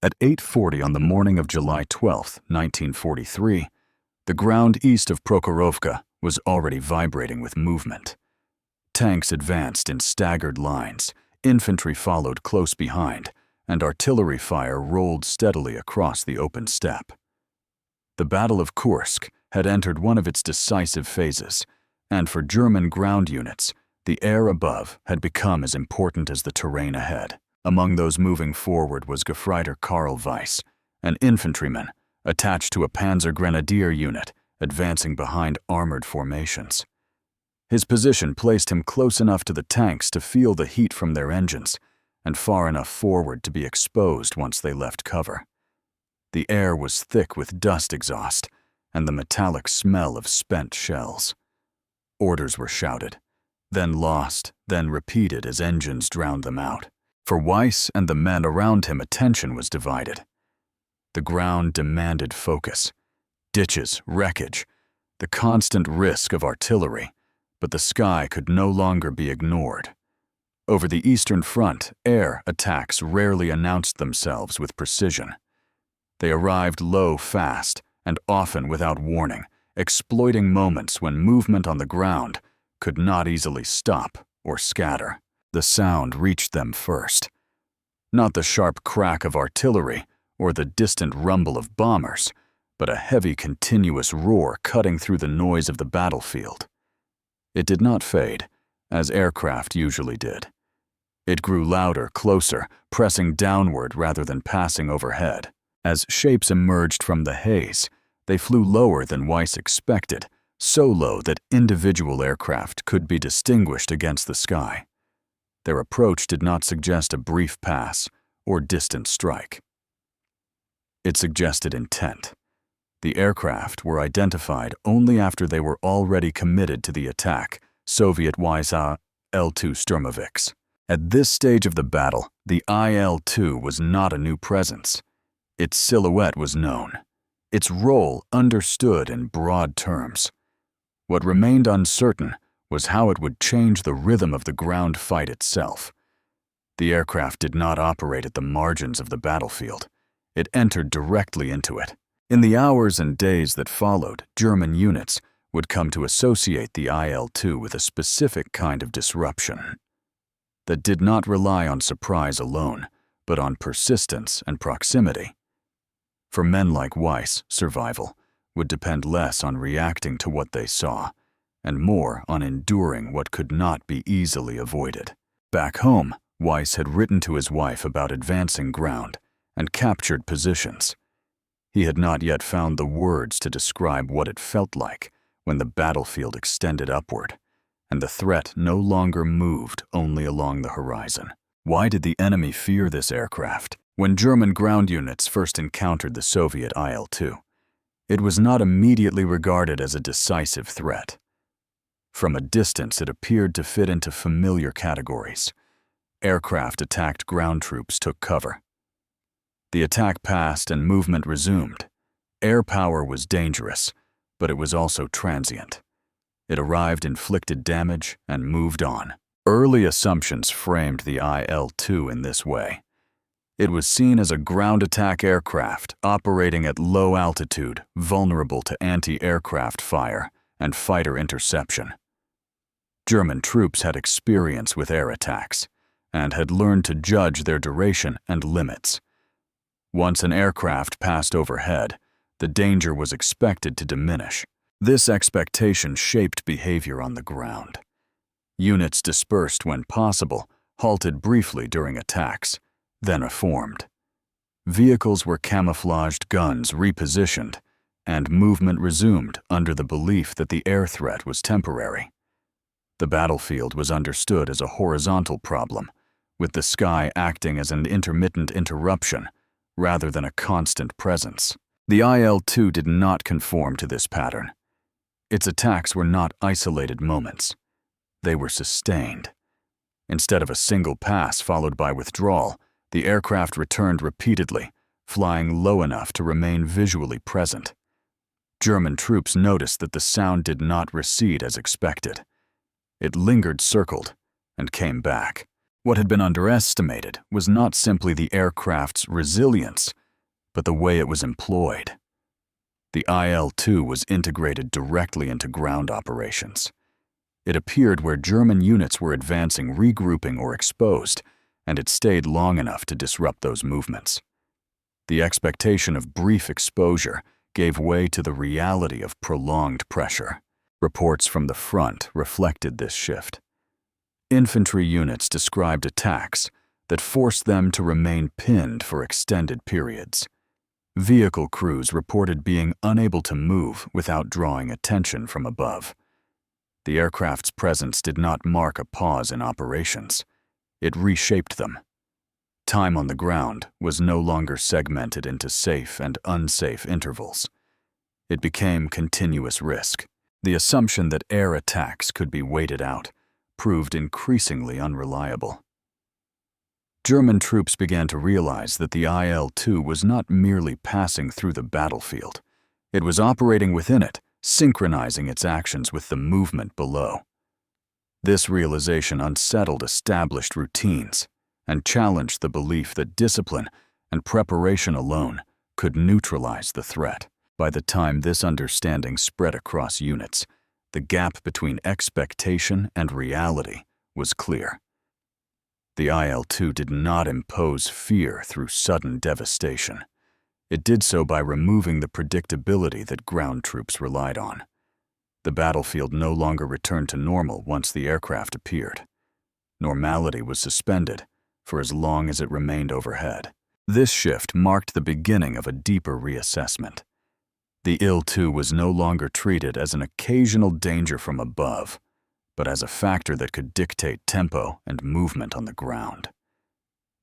At 8:40 on the morning of July 12, 1943, the ground east of Prokhorovka was already vibrating with movement. Tanks advanced in staggered lines, infantry followed close behind, and artillery fire rolled steadily across the open steppe. The Battle of Kursk had entered one of its decisive phases, and for German ground units, the air above had become as important as the terrain ahead. Among those moving forward was Gefreiter Karl Weiss, an infantryman attached to a Panzer Grenadier unit advancing behind armored formations. His position placed him close enough to the tanks to feel the heat from their engines, and far enough forward to be exposed once they left cover. The air was thick with dust exhaust and the metallic smell of spent shells. Orders were shouted, then lost, then repeated as engines drowned them out. For Weiss and the men around him, attention was divided. The ground demanded focus. Ditches, wreckage, the constant risk of artillery, but the sky could no longer be ignored. Over the Eastern Front, air attacks rarely announced themselves with precision. They arrived low fast, and often without warning, exploiting moments when movement on the ground could not easily stop or scatter. The sound reached them first. Not the sharp crack of artillery or the distant rumble of bombers, but a heavy continuous roar cutting through the noise of the battlefield. It did not fade, as aircraft usually did. It grew louder, closer, pressing downward rather than passing overhead. As shapes emerged from the haze, they flew lower than Weiss expected, so low that individual aircraft could be distinguished against the sky. Their approach did not suggest a brief pass or distant strike. It suggested intent. The aircraft were identified only after they were already committed to the attack, Soviet-wise Il-2 Sturmoviks. At this stage of the battle, the Il-2 was not a new presence. Its silhouette was known, its role understood in broad terms. What remained uncertain was how it would change the rhythm of the ground fight itself. The aircraft did not operate at the margins of the battlefield. It entered directly into it. In the hours and days that followed, German units would come to associate the Il-2 with a specific kind of disruption that did not rely on surprise alone, but on persistence and proximity. For men like Weiss, survival would depend less on reacting to what they saw, and more on enduring what could not be easily avoided. Back home, Weiss had written to his wife about advancing ground and captured positions. He had not yet found the words to describe what it felt like when the battlefield extended upward, and the threat no longer moved only along the horizon. Why did the enemy fear this aircraft? When German ground units first encountered the Soviet Il-2, it was not immediately regarded as a decisive threat. From a distance, it appeared to fit into familiar categories. Aircraft attacked ground troops took cover. The attack passed and movement resumed. Air power was dangerous, but it was also transient. It arrived, inflicted damage, and moved on. Early assumptions framed the Il-2 in this way. It was seen as a ground attack aircraft operating at low altitude, vulnerable to anti-aircraft fire and fighter interception. German troops had experience with air attacks and had learned to judge their duration and limits. Once an aircraft passed overhead, the danger was expected to diminish. This expectation shaped behavior on the ground. Units dispersed when possible, halted briefly during attacks, then reformed. Vehicles were camouflaged, guns repositioned, and movement resumed under the belief that the air threat was temporary. The battlefield was understood as a horizontal problem, with the sky acting as an intermittent interruption rather than a constant presence. The Il-2 did not conform to this pattern. Its attacks were not isolated moments. They were sustained. Instead of a single pass followed by withdrawal, the aircraft returned repeatedly, flying low enough to remain visually present. German troops noticed that the sound did not recede as expected. It lingered, circled, and came back. What had been underestimated was not simply the aircraft's resilience, but the way it was employed. The Il-2 was integrated directly into ground operations. It appeared where German units were advancing, regrouping, or exposed, and it stayed long enough to disrupt those movements. The expectation of brief exposure gave way to the reality of prolonged pressure. Reports from the front reflected this shift. Infantry units described attacks that forced them to remain pinned for extended periods. Vehicle crews reported being unable to move without drawing attention from above. The aircraft's presence did not mark a pause in operations. It reshaped them. Time on the ground was no longer segmented into safe and unsafe intervals. It became continuous risk. The assumption that air attacks could be waited out proved increasingly unreliable. German troops began to realize that the Il-2 was not merely passing through the battlefield. It was operating within it, synchronizing its actions with the movement below. This realization unsettled established routines and challenged the belief that discipline and preparation alone could neutralize the threat. By the time this understanding spread across units, the gap between expectation and reality was clear. The Il-2 did not impose fear through sudden devastation. It did so by removing the predictability that ground troops relied on. The battlefield no longer returned to normal once the aircraft appeared. Normality was suspended for as long as it remained overhead. This shift marked the beginning of a deeper reassessment. The Il-2 was no longer treated as an occasional danger from above, but as a factor that could dictate tempo and movement on the ground.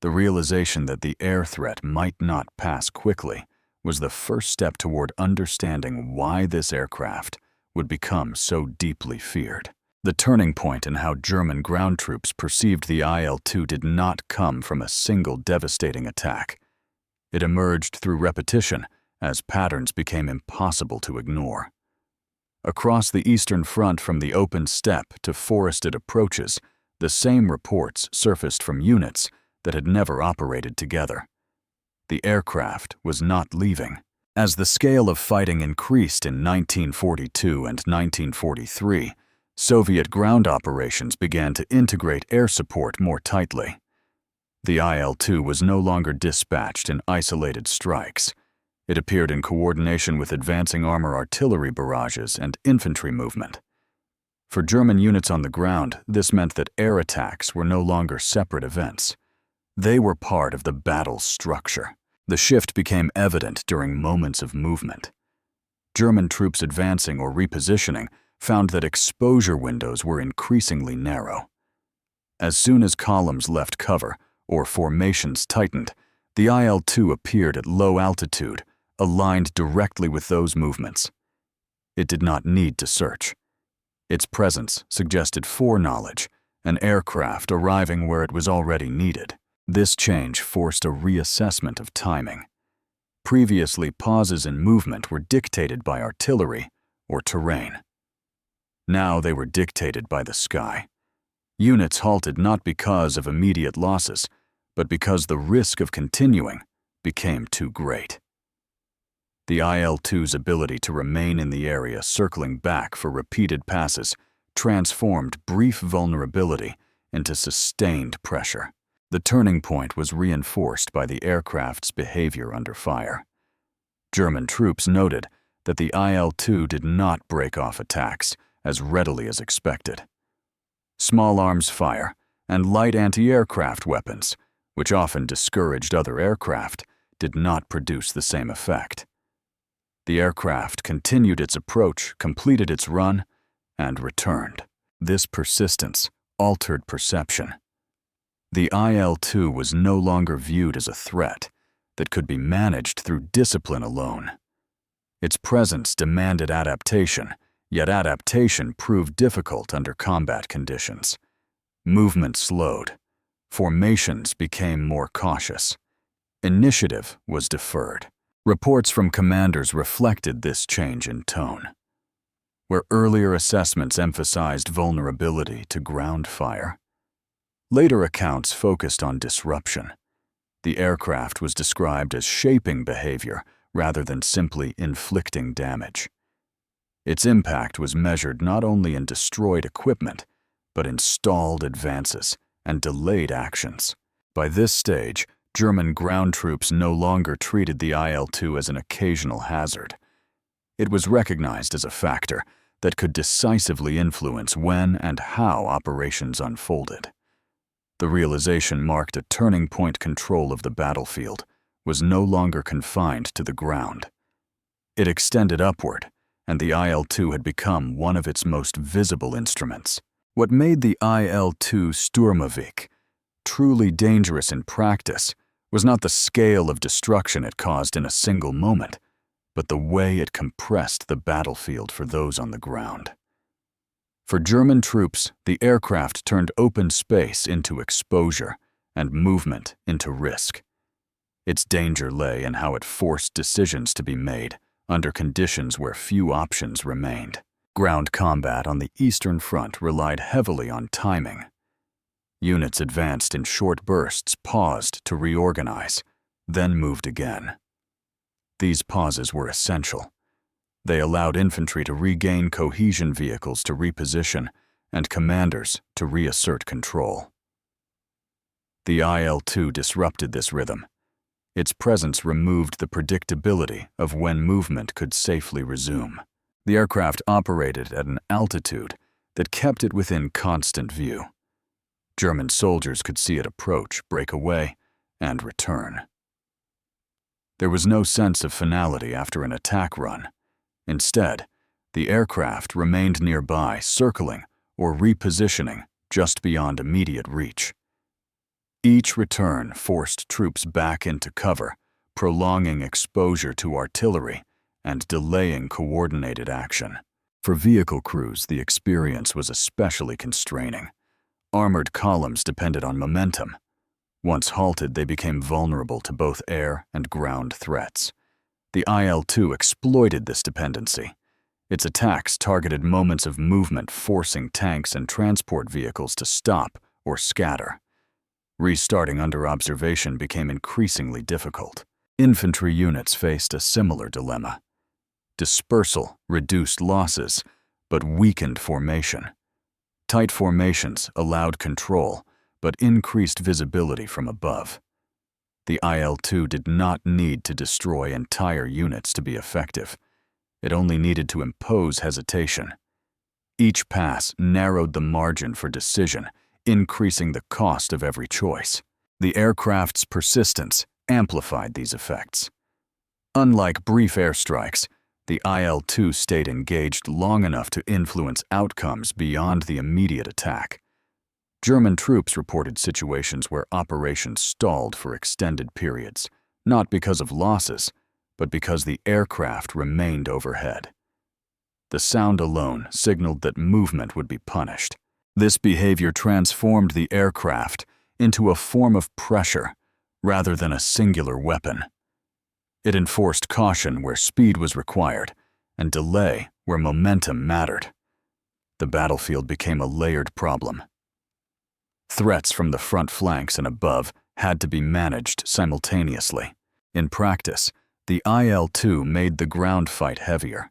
The realization that the air threat might not pass quickly was the first step toward understanding why this aircraft would become so deeply feared. The turning point in how German ground troops perceived the Il-2 did not come from a single devastating attack. It emerged through repetition as patterns became impossible to ignore. Across the Eastern Front, from the open steppe to forested approaches, the same reports surfaced from units that had never operated together. The aircraft was not leaving. As the scale of fighting increased in 1942 and 1943, Soviet ground operations began to integrate air support more tightly. The Il-2 was no longer dispatched in isolated strikes. It appeared in coordination with advancing armor artillery barrages and infantry movement. For German units on the ground, this meant that air attacks were no longer separate events. They were part of the battle's structure. The shift became evident during moments of movement. German troops advancing or repositioning found that exposure windows were increasingly narrow. As soon as columns left cover or formations tightened, the Il-2 appeared at low altitude, aligned directly with those movements. It did not need to search. Its presence suggested foreknowledge, an aircraft arriving where it was already needed. This change forced a reassessment of timing. Previously, pauses in movement were dictated by artillery or terrain. Now they were dictated by the sky. Units halted not because of immediate losses, but because the risk of continuing became too great. The Il-2's ability to remain in the area, circling back for repeated passes, transformed brief vulnerability into sustained pressure. The turning point was reinforced by the aircraft's behavior under fire. German troops noted that the Il-2 did not break off attacks as readily as expected. Small arms fire and light anti-aircraft weapons, which often discouraged other aircraft, did not produce the same effect. The aircraft continued its approach, completed its run, and returned. This persistence altered perception. The Il-2 was no longer viewed as a threat that could be managed through discipline alone. Its presence demanded adaptation, yet adaptation proved difficult under combat conditions. Movement slowed. Formations became more cautious. Initiative was deferred. Reports from commanders reflected this change in tone. Where earlier assessments emphasized vulnerability to ground fire, Later accounts focused on disruption. The aircraft was described as shaping behavior rather than simply inflicting damage. Its impact was measured not only in destroyed equipment, but in stalled advances and delayed actions. By this stage, German ground troops no longer treated the Il-2 as an occasional hazard. It was recognized as a factor that could decisively influence when and how operations unfolded. The realization marked a turning point. Control of the battlefield was no longer confined to the ground. It extended upward, and the Il-2 had become one of its most visible instruments. What made the Il-2 Sturmovik truly dangerous in practice was not the scale of destruction it caused in a single moment, but the way it compressed the battlefield for those on the ground. For German troops, the aircraft turned open space into exposure and movement into risk. Its danger lay in how it forced decisions to be made under conditions where few options remained. Ground combat on the Eastern Front relied heavily on timing. Units advanced in short bursts, paused to reorganize, then moved again. These pauses were essential. They allowed infantry to regain cohesion, vehicles to reposition, and commanders to reassert control. The Il-2 disrupted this rhythm. Its presence removed the predictability of when movement could safely resume. The aircraft operated at an altitude that kept it within constant view. German soldiers could see it approach, break away, and return. There was no sense of finality after an attack run. Instead, the aircraft remained nearby, circling or repositioning just beyond immediate reach. Each return forced troops back into cover, prolonging exposure to artillery and delaying coordinated action. For vehicle crews, the experience was especially constraining. Armored columns depended on momentum. Once halted, they became vulnerable to both air and ground threats. The Il-2 exploited this dependency. Its attacks targeted moments of movement, forcing tanks and transport vehicles to stop or scatter. Restarting under observation became increasingly difficult. Infantry units faced a similar dilemma. Dispersal reduced losses, but weakened formation. Tight formations allowed control, but increased visibility from above. The Il-2 did not need to destroy entire units to be effective. It only needed to impose hesitation. Each pass narrowed the margin for decision, increasing the cost of every choice. The aircraft's persistence amplified these effects. Unlike brief airstrikes, the Il-2 stayed engaged long enough to influence outcomes beyond the immediate attack. German troops reported situations where operations stalled for extended periods, not because of losses, but because the aircraft remained overhead. The sound alone signaled that movement would be punished. This behavior transformed the aircraft into a form of pressure rather than a singular weapon. It enforced caution where speed was required and delay where momentum mattered. The battlefield became a layered problem. Threats from the front flanks and above had to be managed simultaneously. In practice, the Il-2 made the ground fight heavier.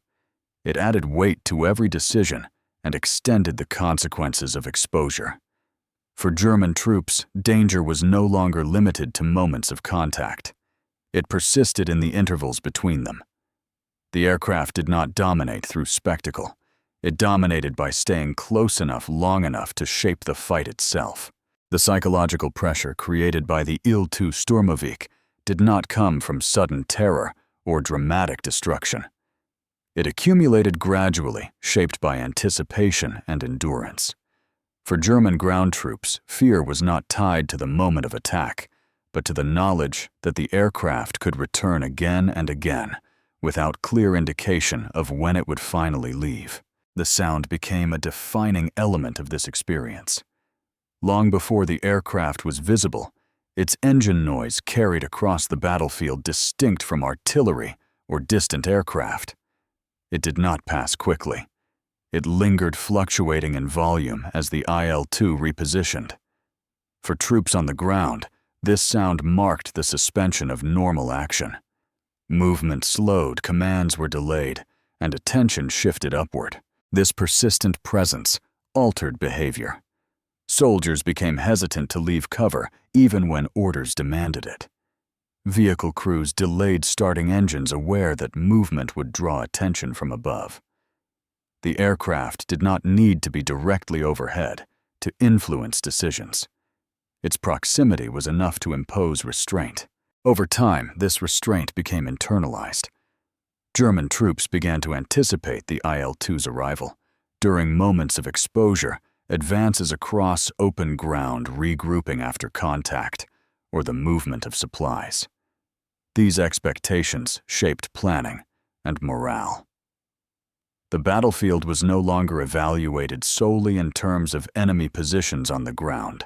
It added weight to every decision and extended the consequences of exposure. For German troops, danger was no longer limited to moments of contact. It persisted in the intervals between them. The aircraft did not dominate through spectacle. It dominated by staying close enough long enough to shape the fight itself. The psychological pressure created by the Il-2 Sturmovik did not come from sudden terror or dramatic destruction. It accumulated gradually, shaped by anticipation and endurance. For German ground troops, fear was not tied to the moment of attack, but to the knowledge that the aircraft could return again and again, without clear indication of when it would finally leave. The sound became a defining element of this experience. Long before the aircraft was visible, its engine noise carried across the battlefield distinct from artillery or distant aircraft. It did not pass quickly. It lingered, fluctuating in volume as the Il-2 repositioned. For troops on the ground, this sound marked the suspension of normal action. Movement slowed, commands were delayed, and attention shifted upward. This persistent presence altered behavior. Soldiers became hesitant to leave cover even when orders demanded it. Vehicle crews delayed starting engines, aware that movement would draw attention from above. The aircraft did not need to be directly overhead to influence decisions. Its proximity was enough to impose restraint. Over time, this restraint became internalized. German troops began to anticipate the Il-2's arrival. During moments of exposure, advances across open ground, regrouping after contact, or the movement of supplies. These expectations shaped planning and morale. The battlefield was no longer evaluated solely in terms of enemy positions on the ground,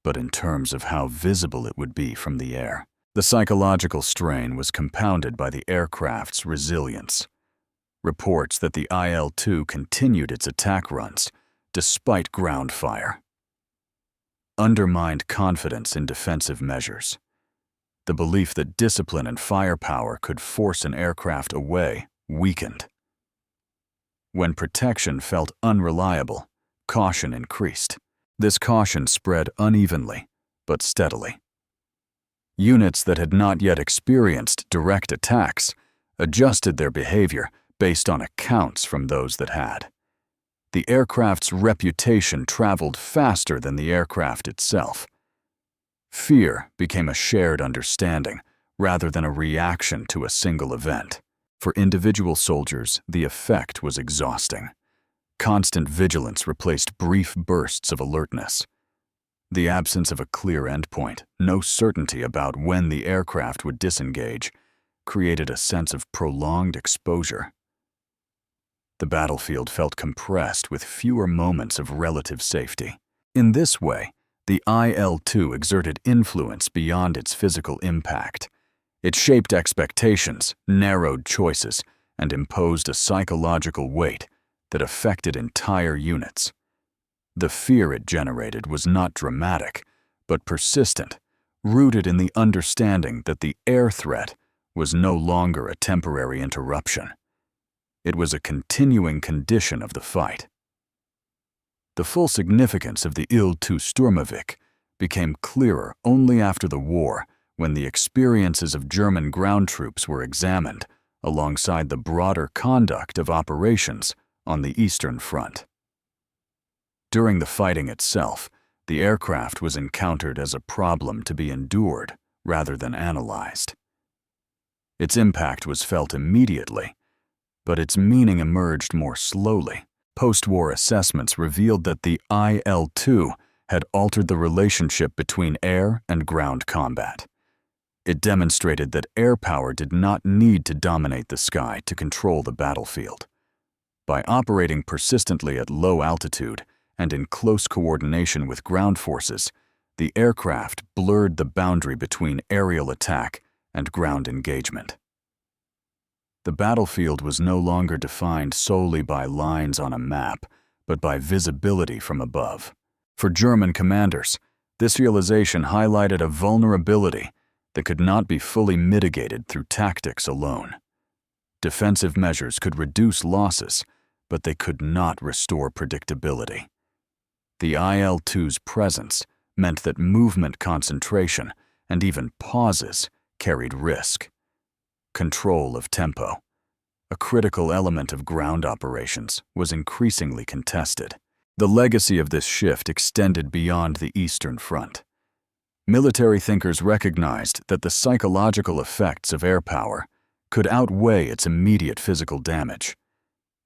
but in terms of how visible it would be from the air. The psychological strain was compounded by the aircraft's resilience. Reports that the Il-2 continued its attack runs despite ground fire undermined confidence in defensive measures. The belief that discipline and firepower could force an aircraft away weakened. When protection felt unreliable, caution increased. This caution spread unevenly, but steadily. Units that had not yet experienced direct attacks adjusted their behavior based on accounts from those that had. The aircraft's reputation traveled faster than the aircraft itself. Fear became a shared understanding rather than a reaction to a single event. For individual soldiers, the effect was exhausting. Constant vigilance replaced brief bursts of alertness. The absence of a clear endpoint, no certainty about when the aircraft would disengage, created a sense of prolonged exposure. The battlefield felt compressed with fewer moments of relative safety. In this way, the Il-2 exerted influence beyond its physical impact. It shaped expectations, narrowed choices, and imposed a psychological weight that affected entire units. The fear it generated was not dramatic, but persistent, rooted in the understanding that the air threat was no longer a temporary interruption. It was a continuing condition of the fight. The full significance of the Il-2 Sturmovik became clearer only after the war, when the experiences of German ground troops were examined alongside the broader conduct of operations on the Eastern Front. During the fighting itself, the aircraft was encountered as a problem to be endured rather than analyzed. Its impact was felt immediately, but its meaning emerged more slowly. Post-war assessments revealed that the Il-2 had altered the relationship between air and ground combat. It demonstrated that air power did not need to dominate the sky to control the battlefield. By operating persistently at low altitude and in close coordination with ground forces, the aircraft blurred the boundary between aerial attack and ground engagement. The battlefield was no longer defined solely by lines on a map, but by visibility from above. For German commanders, this realization highlighted a vulnerability that could not be fully mitigated through tactics alone. Defensive measures could reduce losses, but they could not restore predictability. The Il-2's presence meant that movement concentration and even pauses carried risk. Control of tempo, a critical element of ground operations, was increasingly contested. The legacy of this shift extended beyond the Eastern Front. Military thinkers recognized that the psychological effects of air power could outweigh its immediate physical damage.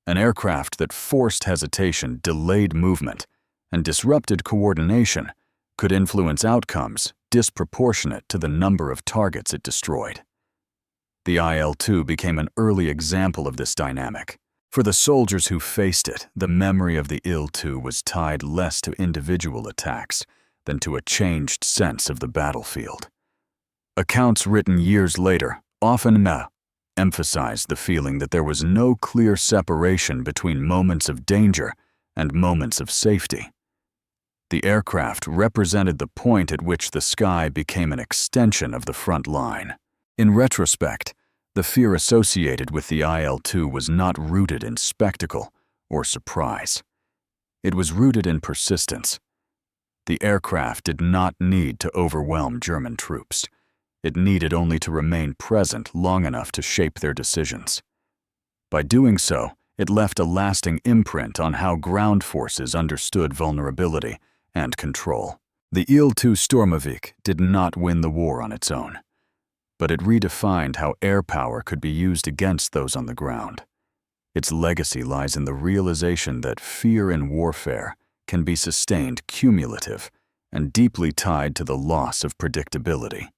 An aircraft that forced hesitation, delayed movement, and disrupted coordination could influence outcomes disproportionate to the number of targets it destroyed. The Il-2 became an early example of this dynamic. For the soldiers who faced it, the memory of the Il-2 was tied less to individual attacks than to a changed sense of the battlefield. Accounts written years later often emphasized the feeling that there was no clear separation between moments of danger and moments of safety. The aircraft represented the point at which the sky became an extension of the front line. In retrospect, the fear associated with the Il-2 was not rooted in spectacle or surprise. It was rooted in persistence. The aircraft did not need to overwhelm German troops. It needed only to remain present long enough to shape their decisions. By doing so, it left a lasting imprint on how ground forces understood vulnerability and control. The Il-2 Sturmovik did not win the war on its own, but it redefined how air power could be used against those on the ground. Its legacy lies in the realization that fear in warfare can be sustained cumulative and deeply tied to the loss of predictability.